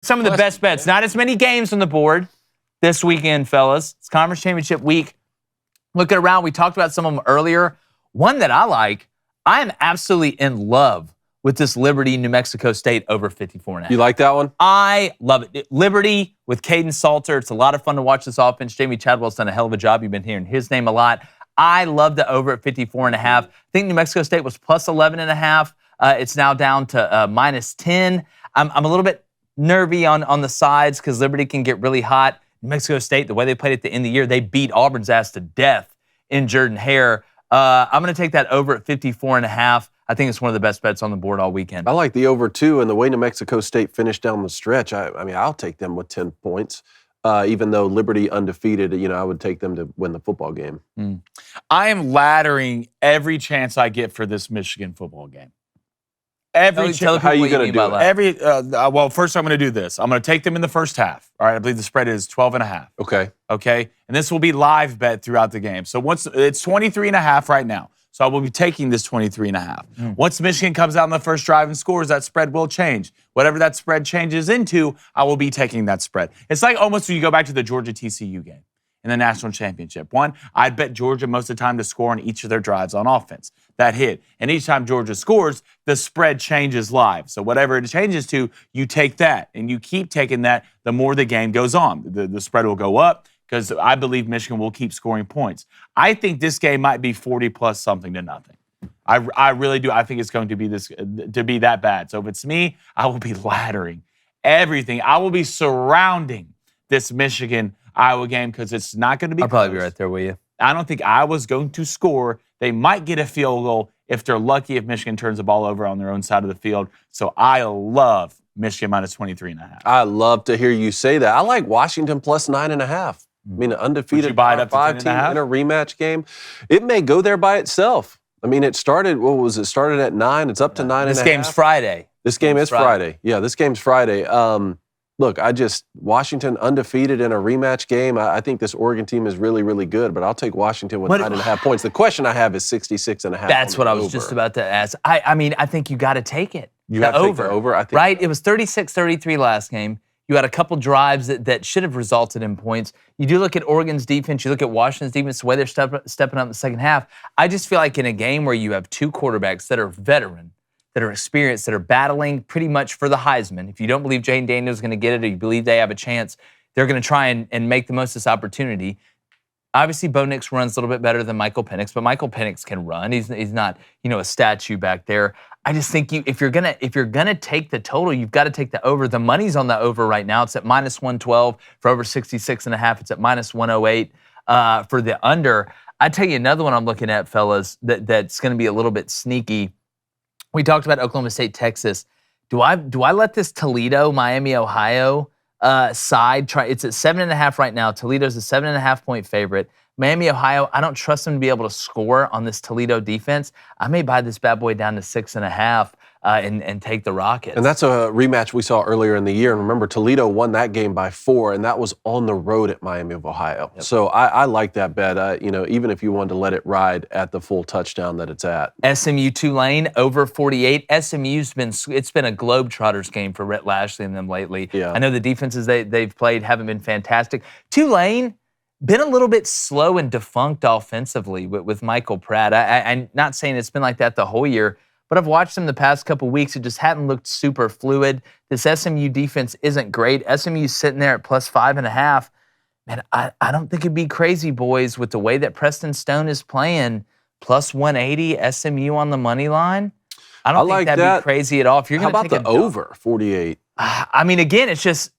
some of the best bets. Not as many games on the board this weekend, fellas. It's Conference Championship week. Looking around, we talked about some of them earlier. One that I like, I am absolutely in love with this Liberty New Mexico State over 54.5. You like that one? I love it. Liberty with Caden Salter. It's a lot of fun to watch this offense. Jamie Chadwell's done a hell of a job. You've been hearing his name a lot. I love the over at 54.5. I think New Mexico State was plus 11.5. It's now down to minus 10. I'm a little bit nervy on the sides because Liberty can get really hot. New Mexico State, the way they played at the end of the year, they beat Auburn's ass to death in Jordan-Hare. I'm going to take that over at 54.5. I think it's one of the best bets on the board all weekend. I like the over, too, and the way New Mexico State finished down the stretch, I mean, I'll take them with 10 points. Even though Liberty undefeated, I would take them to win the football game. I am laddering every chance I get for this Michigan football game. Every chance. How are you going to do it? Well, first I'm going to do this. I'm going to take them in the first half. All right, I believe the spread is 12.5. Okay, and this will be live bet throughout the game. So once it's 23.5 right now. So I will be taking this 23.5. Once Michigan comes out in the first drive and scores, that spread will change. Whatever that spread changes into, I will be taking that spread. It's like almost when you go back to the Georgia-TCU game in the national championship. One, I'd bet Georgia most of the time to score on each of their drives on offense. That hit. And each time Georgia scores, the spread changes live. So whatever it changes to, you take that. And you keep taking that the more the game goes on. The spread will go up, because I believe Michigan will keep scoring points. I think this game might be 40+ something to nothing. I really do. I think it's going to be that bad. So if it's me, I will be laddering everything. I will be surrounding this Michigan-Iowa game because it's not going to be I'll probably be right there with you. I don't think Iowa's going to score. They might get a field goal if they're lucky, if Michigan turns the ball over on their own side of the field. So I love Michigan minus 23.5. I love to hear you say that. I like Washington plus 9.5. I mean, an undefeated five team in a rematch game. It may go there by itself. I mean, it started at 9. It's up to 9.5. This game's Friday. This game is Friday. Yeah, this game's Friday. Look, Washington undefeated in a rematch game. I think this Oregon team is really, really good, but I'll take Washington with 9.5 points. The question I have is 66.5. That's what I was just about to ask. I mean, I think you got to take it. You have to take the over, I think. Right? It was 36-33 last game. You had a couple drives that should have resulted in points. You do look at Oregon's defense. You look at Washington's defense, the way they're stepping up in the second half. I just feel like in a game where you have two quarterbacks that are veteran, that are experienced, that are battling pretty much for the Heisman. If you don't believe Jane Daniels is going to get it or you believe they have a chance, they're going to try and make the most of this opportunity. Obviously, Bo Nix runs a little bit better than Michael Penix, but Michael Penix can run. He's not a statue back there. I just think if you're gonna take the total, you've got to take the over. The money's on the over right now. It's at minus 112 for over 66.5. It's at minus 108 for the under. I tell you another one I'm looking at, fellas, that's going to be a little bit sneaky. We talked about Oklahoma State, Texas. Do I let this Toledo, Miami, Ohio side try? It's at 7.5 right now. Toledo's a 7.5 point favorite. Miami, Ohio, I don't trust them to be able to score on this Toledo defense. I may buy this bad boy down to 6.5 and take the Rockets. And that's a rematch we saw earlier in the year. And remember, Toledo won that game by 4, and that was on the road at Miami of Ohio. Yep. So I like that bet, even if you wanted to let it ride at the full touchdown that it's at. SMU Tulane over 48. SMU's been a Globetrotters game for Rhett Lashley and them lately. Yeah. I know the defenses they've played haven't been fantastic. Tulane been a little bit slow and defunct offensively with Michael Pratt. I'm not saying it's been like that the whole year, but I've watched them the past couple weeks. It just hadn't looked super fluid. This SMU defense isn't great. SMU's sitting there at plus 5.5. Man, I don't think it'd be crazy, boys, with the way that Preston Stone is playing. Plus 180 SMU on the money line. I don't think that'd be crazy at all. If you're How about the over 48? I mean, again, it's just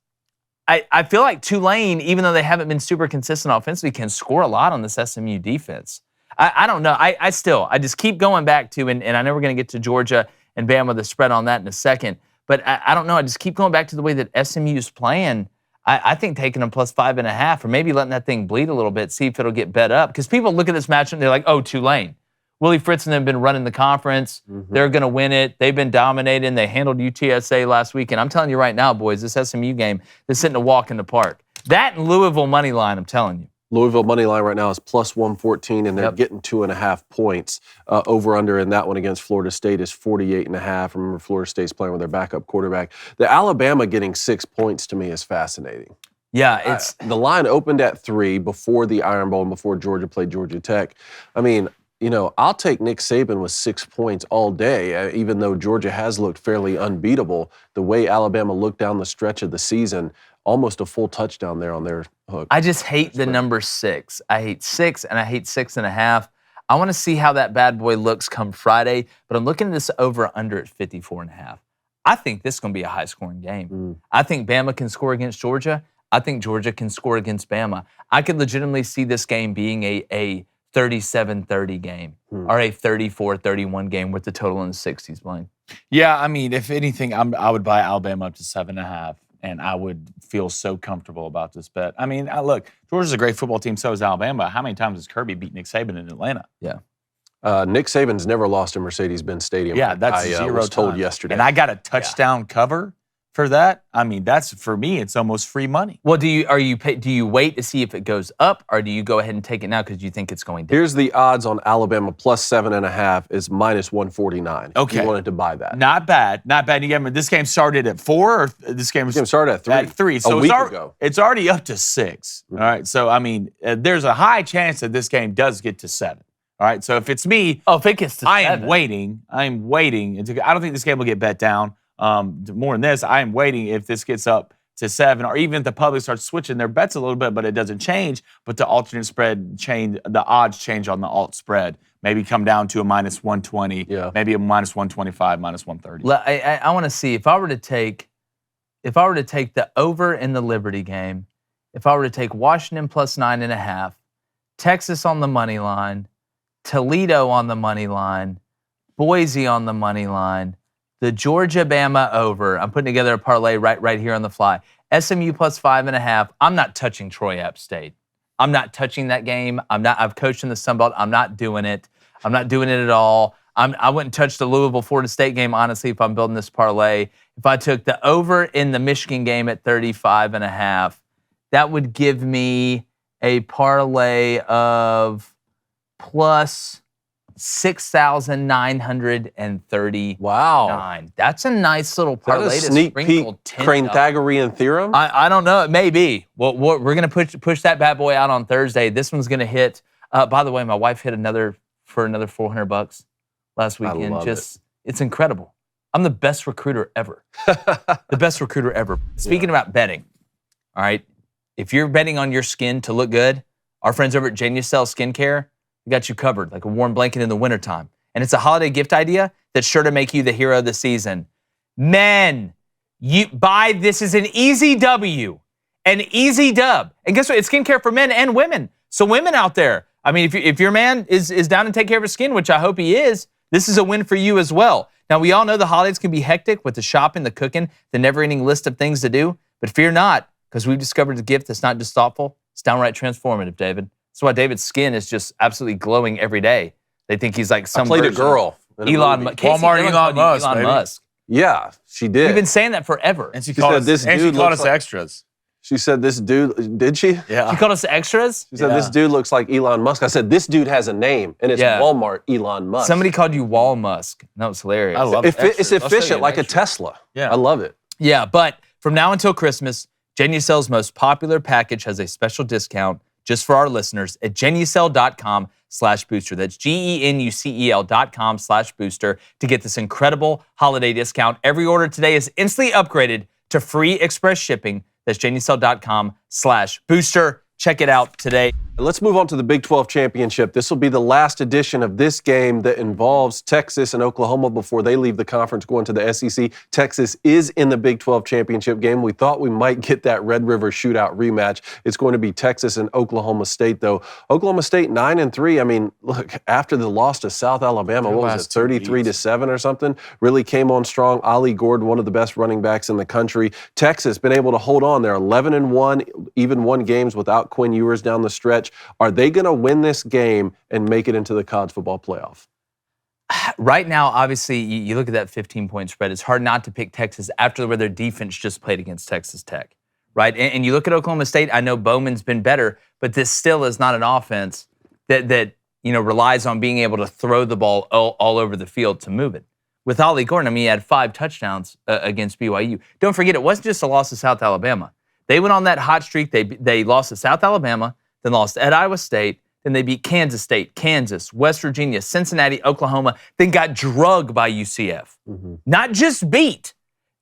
I feel like Tulane, even though they haven't been super consistent offensively, can score a lot on this SMU defense. I don't know. I just keep going back to, and I know we're going to get to Georgia and Bama, the spread on that in a second, but I don't know. I just keep going back to the way that SMU is playing. I think taking them plus 5.5 or maybe letting that thing bleed a little bit, see if it'll get bet up. Because people look at this matchup and they're like, oh, Tulane. Willie Fritz and them have been running the conference. Mm-hmm. They're going to win it. They've been dominating. They handled UTSA last week. And I'm telling you right now, boys, this SMU game is sitting a walk in the park. That and Louisville money line, I'm telling you. Louisville money line right now is plus 114, and they're Yep. getting 2.5 points. Over under in that one against Florida State is 48.5. Remember, Florida State's playing with their backup quarterback. The Alabama getting 6 points to me is fascinating. Yeah, it's The line opened at 3 before the Iron Bowl and before Georgia played Georgia Tech. I mean, I'll take Nick Saban with 6 points all day, even though Georgia has looked fairly unbeatable. The way Alabama looked down the stretch of the season, almost a full touchdown there on their hook. I just hate the number 6. I hate 6, and I hate 6.5. I want to see how that bad boy looks come Friday, but I'm looking at this over/under at 54.5. I think this is going to be a high-scoring game. I think Bama can score against Georgia. I think Georgia can score against Bama. I could legitimately see this game being a 37-30 game or a 34-31 game with the total in the 60s, Blaine. Yeah, I mean, if anything, I would buy Alabama up to 7.5, and I would feel so comfortable about this bet. I mean, look, Georgia's a great football team, so is Alabama. How many times has Kirby beat Nick Saban in Atlanta? Yeah. Nick Saban's never lost in Mercedes-Benz Stadium. Yeah, that's I 0 was told times. yesterday. And I got a touchdown cover for that. I mean, that's, for me, it's almost free money. Well, do you wait to see if it goes up, or do you go ahead and take it now because you think it's going down? Here's the odds on Alabama plus 7.5 is minus 149. Okay. If you wanted to buy that. Not bad. Not bad. This game started at 4, or this game started at 3. At 3. So a week ago. It's already up to 6. All right. So, I mean, there's a high chance that this game does get to 7. All right. So if it's me, if it gets to 7. I am waiting. I don't think this game will get bet down. More than this, I am waiting if this gets up to 7, or even if the public starts switching their bets a little bit, but it doesn't change, but the alternate spread change, the odds change on the alt spread. Maybe come down to a minus 120, maybe a minus 125, minus 130. I want to see if I were to take the over in the Liberty game, if I were to take Washington plus 9.5, Texas on the money line, Toledo on the money line, Boise on the money line, the Georgia-Bama over. I'm putting together a parlay right here on the fly. SMU plus 5.5. I'm not touching Troy App State. I'm not touching that game. I've coached in the Sun Belt. I'm not doing it. I'm not doing it at all. I wouldn't touch the Louisville-Florida State game, honestly, if I'm building this parlay. If I took the over in the Michigan game at 35.5, that would give me a parlay of plus 6,930. Wow. That's a nice little parlay Is that a to sneak sprinkle peek 10 Pythagorean theorem? I don't know. It may be. Well, we're going to push that bad boy out on Thursday. This one's going to hit. By the way, my wife hit another $400 last weekend. It's incredible. I'm the best recruiter ever. The best recruiter ever. Speaking about betting, all right, if you're betting on your skin to look good, our friends over at Genucel Skincare, we got you covered like a warm blanket in the wintertime. And it's a holiday gift idea that's sure to make you the hero of the season. Men, you buy this is an easy W, an easy dub. And guess what? It's skincare for men and women. So women out there, I mean, if your man is down to take care of his skin, which I hope he is, this is a win for you as well. Now, we all know the holidays can be hectic with the shopping, the cooking, the never-ending list of things to do. But fear not, because we've discovered a gift that's not just thoughtful, it's downright transformative, David. That's why David's skin is just absolutely glowing every day. They think he's like some I played a version girl. of Elon Musk. Walmart Elon Musk, Elon baby. Musk. Yeah, she did. We've been saying that forever. And she She called said us, this and she dude called looks us like- extras. She said this dude, did she? Yeah. She called us extras? She said this dude looks like Elon Musk. I said, this dude has a name, and it's Yeah. Walmart Elon Musk. Somebody called you Wall Musk. That was hilarious. I love It's extras. I'll show you efficient, an like a extra. Tesla. Yeah. I love it. Yeah, but from now until Christmas, Genucel's most popular package has a special discount just for our listeners at genucel.com/booster. That's GENUCEL.com/booster to get this incredible holiday discount. Every order today is instantly upgraded to free express shipping. That's genucel.com/booster. Check it out today. Let's move on to the Big 12 Championship. This will be the last edition of this game that involves Texas and Oklahoma before they leave the conference going to the SEC. Texas is in the Big 12 Championship game. We thought we might get that Red River shootout rematch. It's going to be Texas and Oklahoma State, though. Oklahoma State 9-3. I mean, look, after the loss to South Alabama, what was it, 33-7 or something? Really came on strong. Ollie Gordon, one of the best running backs in the country. Texas been able to hold on. They're 11-1, even won games without Quinn Ewers down the stretch. Are they going to win this game and make it into the college football playoff? Right now, obviously, you look at that 15-point spread. It's hard not to pick Texas after where their defense just played against Texas Tech, right? And you look at Oklahoma State, I know Bowman's been better, but this still is not an offense that relies on being able to throw the ball all over the field to move it. With Ollie Gordon, I mean, he had 5 touchdowns against BYU. Don't forget, it wasn't just a loss to South Alabama. They went on that hot streak. They lost to South Alabama, then lost at Iowa State, then they beat Kansas State, Kansas, West Virginia, Cincinnati, Oklahoma, then got drugged by UCF. Not just beat.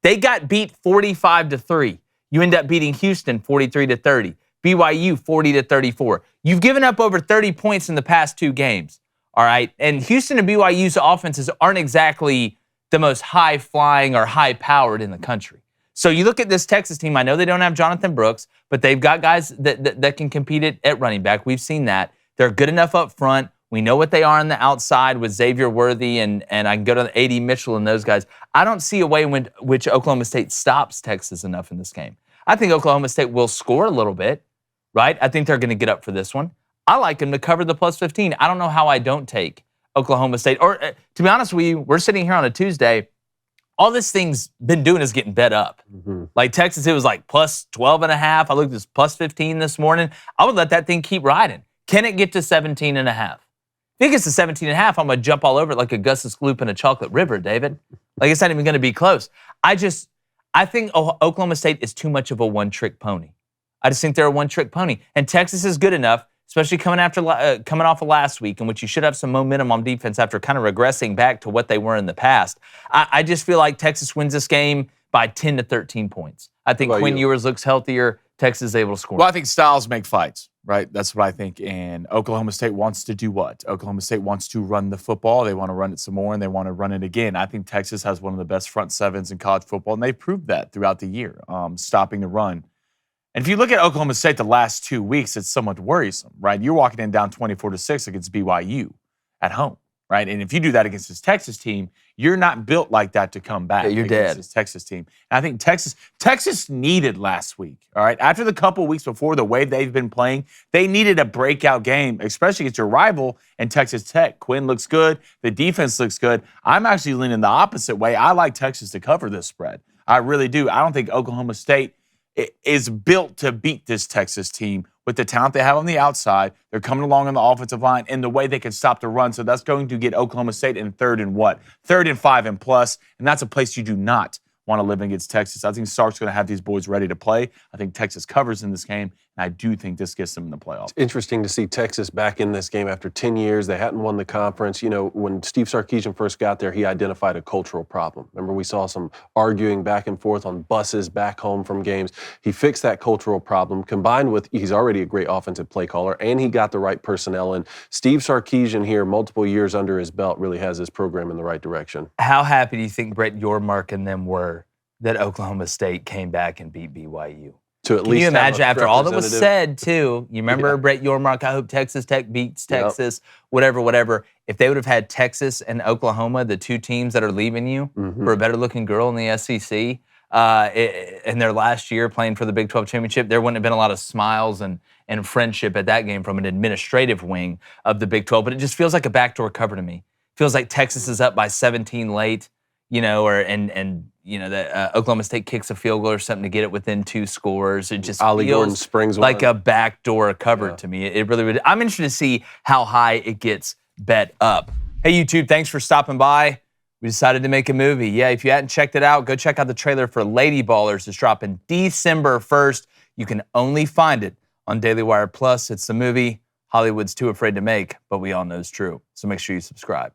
They got beat 45-3. You end up beating Houston 43-30. BYU 40-34. You've given up over 30 points in the past 2 games. All right. And Houston and BYU's offenses aren't exactly the most high-flying or high-powered in the country. So you look at this Texas team. I know they don't have Jonathan Brooks, but they've got guys that can compete at running back. We've seen that. They're good enough up front. We know what they are on the outside with Xavier Worthy and I can go to A.D. Mitchell and those guys. I don't see a way in which Oklahoma State stops Texas enough in this game. I think Oklahoma State will score a little bit, right? I think they're going to get up for this one. I like them to cover the plus 15. I don't know how I don't take Oklahoma State. Or to be honest with you, we're sitting here on a Tuesday. All this thing's been doing is getting bet up. Like Texas, it was like plus 12.5. I looked at this plus 15 this morning. I would let that thing keep riding. Can it get to 17.5? If it gets to 17.5, I'm going to jump all over it like Augustus Gloop in a chocolate river, David. Like it's not even going to be close. I think Oklahoma State is too much of a one-trick pony. I just think they're a one-trick pony. And Texas is good enough, especially coming off of last week, in which you should have some momentum on defense after kind of regressing back to what they were in the past. I just feel like Texas wins this game by 10 to 13 points. I think Quinn Ewers looks healthier. Texas is able to score. Well, I think styles make fights, right? That's what I think. And Oklahoma State wants to do what? Oklahoma State wants to run the football. They want to run it some more, and they want to run it again. I think Texas has one of the best front sevens in college football, and they've proved that throughout the year, stopping the run. And if you look at Oklahoma State the last 2 weeks, it's somewhat worrisome, right? You're walking in down 24-6 against BYU at home, right? And if you do that against this Texas team, you're not built like that to come back. Yeah, you're against dead. This Texas team. And I think Texas needed last week, all right? After the couple weeks before, the way they've been playing, they needed a breakout game, especially against your rival in Texas Tech. Quinn looks good. The defense looks good. I'm actually leaning the opposite way. I like Texas to cover this spread. I really do. I don't think Oklahoma State is built to beat this Texas team with the talent they have on the outside. They're coming along on the offensive line and the way they can stop the run. So that's going to get Oklahoma State in 3rd and what? 3rd and 5 and plus. And that's a place you do not want to live against Texas. I think Sark's going to have these boys ready to play. I think Texas covers in this game, and I do think this gets them in the playoffs. It's interesting to see Texas back in this game after 10 years. They hadn't won the conference. You know, when Steve Sarkisian first got there, he identified a cultural problem. Remember, we saw some arguing back and forth on buses back home from games. He fixed that cultural problem, combined with he's already a great offensive play caller, and he got the right personnel in. Steve Sarkisian here, multiple years under his belt, really has his program in the right direction. How happy do you think Brett Yormark and them were that Oklahoma State came back and beat BYU? To at Can least you imagine after all that was representative- said, too? You remember Brett Yormark, I hope Texas Tech beats Texas, whatever. If they would have had Texas and Oklahoma, the 2 teams that are leaving you for a better-looking girl in the SEC, in their last year playing for the Big 12 championship, there wouldn't have been a lot of smiles and friendship at that game from an administrative wing of the Big 12. But it just feels like a backdoor cover to me. Feels like Texas is up by 17 late, that Oklahoma State kicks a field goal or something to get it within 2 scores. It just Ollie Gordon feels springs like one. a backdoor cover to me. It really would. I'm interested to see how high it gets bet up. Hey, YouTube, thanks for stopping by. We decided to make a movie. Yeah, if you hadn't checked it out, go check out the trailer for Lady Ballers. It's dropping December 1st. You can only find it on Daily Wire Plus. It's the movie Hollywood's too afraid to make, but we all know is true. So make sure you subscribe.